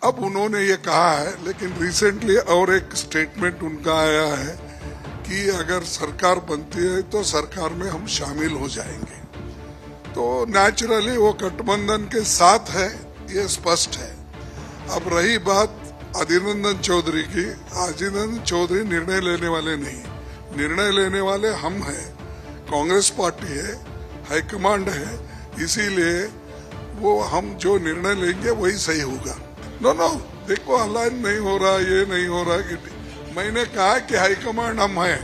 अब उन्होंने ये कहा है, लेकिन रिसेंटली और एक स्टेटमेंट उनका आया है कि अगर सरकार बनती है तो सरकार में हम शामिल हो जाएंगे। तो नेचुरली वो गठबंधन के साथ है, ये स्पष्ट है। अब रही बात अधीर रंजन चौधरी की, अधीर रंजन चौधरी निर्णय लेने वाले नहीं, निर्णय लेने वाले हम हैं, कांग्रेस पार्टी है, हाईकमांड है, इसीलिए वो हम जो निर्णय लेंगे वही सही होगा। नो देखो, अलाइन नहीं हो रहा, ये नहीं हो रहा कि मैंने कहा कि हाईकमांड हम हैं,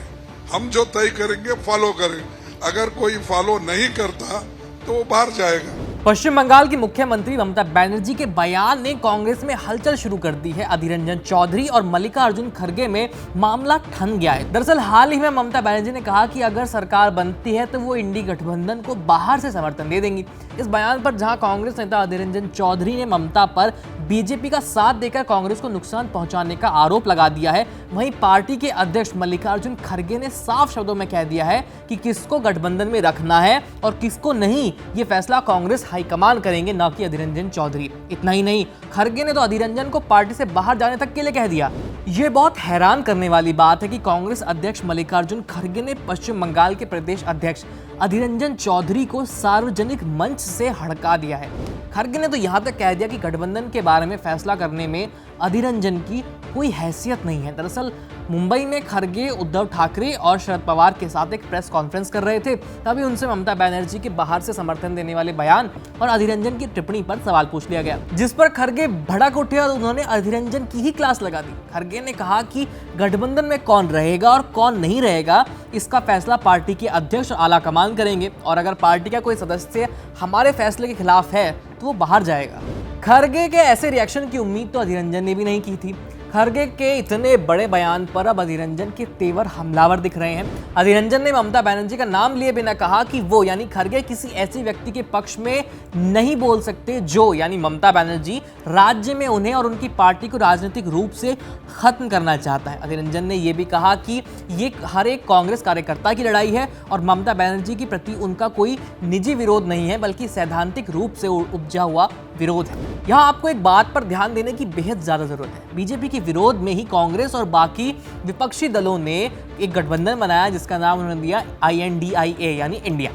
हम जो तय करेंगे फॉलो करेंगे। अगर कोई फॉलो नहीं करता तो वो बाहर जाएगा। पश्चिम बंगाल की मुख्यमंत्री ममता बनर्जी के बयान ने कांग्रेस में हलचल शुरू कर दी है। अधीर रंजन चौधरी और मल्लिकार्जुन खड़गे में मामला ठन गया है। दरअसल हाल ही में ममता बनर्जी ने कहा कि अगर सरकार बनती है तो वो इंडी गठबंधन को बाहर से समर्थन दे देंगी। इस बयान पर जहां कांग्रेस नेता अधीर रंजन चौधरी ने ममता पर बीजेपी का साथ देकर कांग्रेस को नुकसान पहुंचाने का आरोप लगा दिया है, वहीं पार्टी के अध्यक्ष मल्लिकार्जुन खड़गे ने साफ शब्दों में कह दिया है कि किसको गठबंधन में रखना है और किसको नहीं, ये फैसला कांग्रेस हाईकमान करेंगे, न कि अधीर रंजन चौधरी। इतना ही नहीं, खड़गे ने तो अधीर रंजन को पार्टी से बाहर जाने तक के लिए कह दिया। ये बहुत हैरान करने वाली बात है कि कांग्रेस अध्यक्ष मल्लिकार्जुन खड़गे ने पश्चिम बंगाल के प्रदेश अध्यक्ष अधीर रंजन चौधरी को सार्वजनिक मंच से हड़का दिया है। खड़गे ने तो यहां तक कह दिया कि गठबंधन के बारे में फैसला करने में अधीर रंजन की कोई हैसियत नहीं है। दरअसल मुंबई में खड़गे उद्धव ठाकरे और शरद पवार के साथ एक प्रेस कॉन्फ्रेंस कर रहे थे, तभी उनसे ममता बनर्जी के बाहर से समर्थन देने वाले बयान और अधीर रंजन की टिप्पणी पर सवाल पूछ लिया गया, जिस पर खड़गे भड़क उठे और उन्होंने अधीर रंजन की ही क्लास लगा दी। खड़गे ने कहा कि गठबंधन में कौन रहेगा और कौन नहीं रहेगा, इसका फैसला पार्टी के अध्यक्ष और आला कमान करेंगे, और अगर पार्टी का कोई सदस्य हमारे फैसले के खिलाफ है तो वो बाहर जाएगा। खड़गे के ऐसे रिएक्शन की उम्मीद तो अधीर रंजन ने भी नहीं की थी। खड़गे के इतने बड़े बयान पर अब अधीर रंजन के तेवर हमलावर दिख रहे हैं। अधीर रंजन ने ममता बनर्जी का नाम लिए बिना कहा कि वो यानी खड़गे किसी ऐसी व्यक्ति के पक्ष में नहीं बोल सकते जो यानी ममता बनर्जी राज्य में उन्हें और उनकी पार्टी को राजनीतिक रूप से खत्म करना चाहता है। अधीर रंजन ने यह भी कहा कि ये हर एक कांग्रेस कार्यकर्ता की लड़ाई है और ममता बनर्जी के प्रति उनका कोई निजी विरोध नहीं है, बल्कि सैद्धांतिक रूप से उपजा हुआ विरोध है। यहाँ आपको एक बात पर ध्यान देने की बेहद ज्यादा जरूरत है। बीजेपी के विरोध में ही कांग्रेस और बाकी विपक्षी दलों ने एक गठबंधन बनाया जिसका नाम उन्होंने दिया INDIA यानी इंडिया।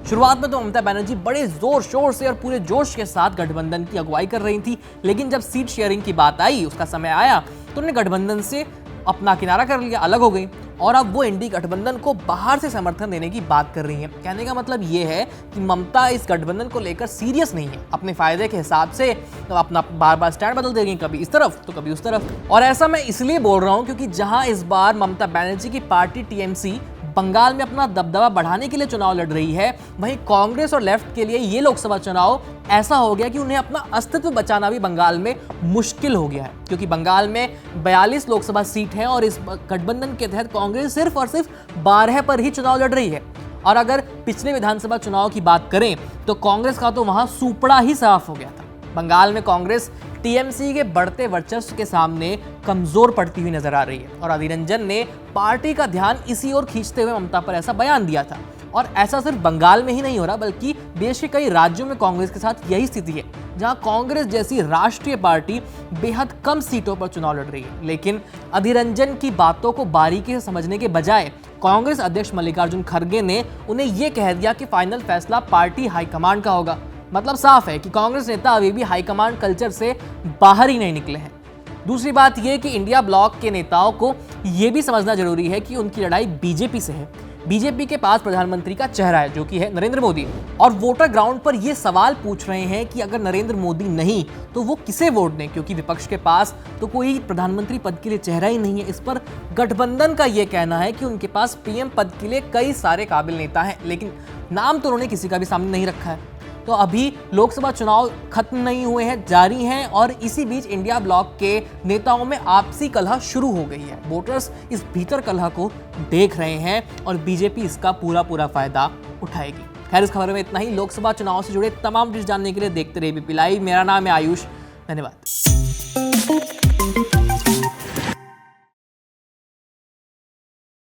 शुरुआत में तो ममता बनर्जी बड़े जोर शोर से और पूरे जोश के साथ गठबंधन की अगुवाई कर रही थी, लेकिन जब सीट शेयरिंग की बात आई, उसका समय आया, तो उन्होंने गठबंधन से अपना किनारा कर लिया, अलग हो गई और अब वो इंडी गठबंधन को बाहर से समर्थन देने की बात कर रही है। कहने का मतलब ये है कि ममता इस गठबंधन को लेकर सीरियस नहीं है, अपने फायदे के हिसाब से तो अपना बार बार स्टैंड बदल देगी, कभी इस तरफ तो कभी उस तरफ। और ऐसा मैं इसलिए बोल रहा हूं क्योंकि जहां इस बार ममता बनर्जी की पार्टी TMC बंगाल में अपना दबदबा बढ़ाने के लिए चुनाव लड़ रही है, वहीं कांग्रेस और लेफ्ट के लिए ये लोकसभा चुनाव ऐसा हो गया कि उन्हें अपना अस्तित्व बचाना भी बंगाल में मुश्किल हो गया है, क्योंकि बंगाल में 42 लोकसभा सीट हैं और इस गठबंधन के तहत कांग्रेस सिर्फ और सिर्फ 12 पर ही चुनाव लड़ रही है। और अगर पिछले विधानसभा चुनाव की बात करें तो कांग्रेस का तो वहां सुपड़ा ही साफ हो गया था। बंगाल में कांग्रेस TMC के बढ़ते वर्चस्व के सामने कमजोर पड़ती हुई नजर आ रही है और अधीर रंजन ने पार्टी का ध्यान इसी ओर खींचते हुए ममता पर ऐसा बयान दिया था। और ऐसा सिर्फ बंगाल में ही नहीं हो रहा, बल्कि देश के कई राज्यों में कांग्रेस के साथ यही स्थिति है, जहां कांग्रेस जैसी राष्ट्रीय पार्टी बेहद कम सीटों पर चुनाव लड़ रही है। लेकिन अधीर रंजन की बातों को बारीकी से समझने के बजाय कांग्रेस अध्यक्ष मल्लिकार्जुन खड़गे ने उन्हें यह कह दिया कि फाइनल फैसला पार्टी हाईकमांड का होगा। मतलब साफ है कि कांग्रेस नेता अभी भी हाईकमांड कल्चर से बाहर ही नहीं निकले हैं। दूसरी बात यह कि इंडिया ब्लॉक के नेताओं को यह भी समझना जरूरी है कि उनकी लड़ाई बीजेपी से है। बीजेपी के पास प्रधानमंत्री का चेहरा है जो कि है नरेंद्र मोदी, और वोटर ग्राउंड पर ये सवाल पूछ रहे हैं कि अगर नरेंद्र मोदी नहीं तो वो किसे वोट दें, क्योंकि विपक्ष के पास तो कोई प्रधानमंत्री पद के लिए चेहरा ही नहीं है। इस पर गठबंधन का ये कहना है कि उनके पास PM पद के लिए कई सारे काबिल नेता हैं, लेकिन नाम तो उन्होंने किसी का भी सामने नहीं रखा है। तो अभी लोकसभा चुनाव खत्म नहीं हुए हैं, जारी हैं, और इसी बीच इंडिया ब्लॉक के नेताओं में आपसी कलह शुरू हो गई है। वोटर्स इस भीतर कलह को देख रहे हैं और बीजेपी इसका पूरा फायदा उठाएगी। खैर, इस खबर में इतना ही। लोकसभा चुनाव से जुड़े तमाम चीज जानने के लिए देखते रहिए ABP लाइव। मेरा नाम है आयुष। धन्यवाद।